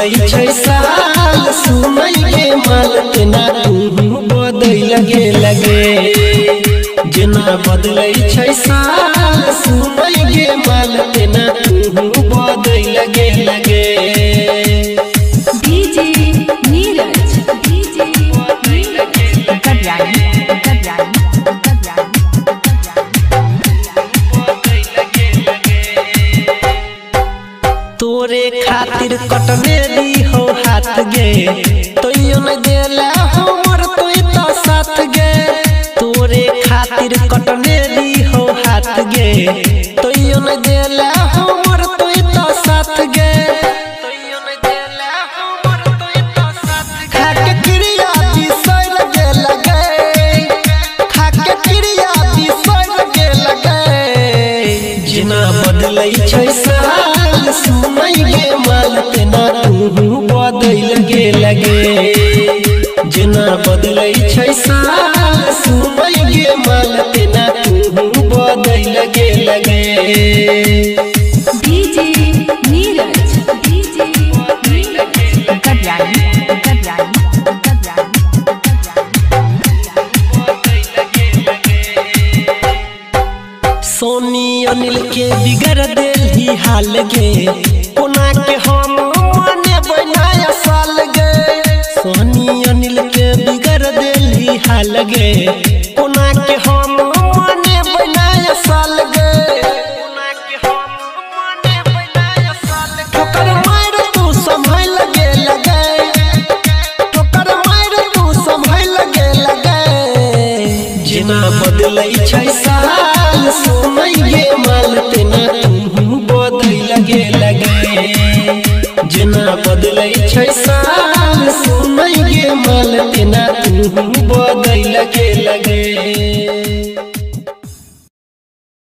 बदलै छै साल सुनै गे माल तेना तू बदलै लगे जेना बदलै छै साल सुनै गे माल तेना तू बदलै लगे डीजे नीरज तोरे खातिर कटने दी हो हाथ गे तो न देला हमर तो साथ गे तोरे खातिर कटने दी हो हाथ गे तो न देला हमर तो साथ गे खाके क्रिया बिसर गे लगे खाके क्रिया बिसर गे लगे जेना बदलै छै साल सुनै गे माल तेना तू बदलै लगे जेना बदलै छै साल सुनै गे माल तेना तू बदलै लगे डीजे नीरज सोनी अनिल के बिगड़ देली हाल गे कोना के हम माने बनाया साल गे सोनी अनिल के बिगड़ देली हाल गे कोना के हम माने बनाया साल गे कोना के हम माने बनाया साल गे ठोकर मार तू संभल लगे ठोकर मार तू संभल लगे जेना बदलै छै साल सुनै गे माल तेना तू बदलै लगे जेना बदलै छै साल सुनै गे माल तेना तू बदलै लगे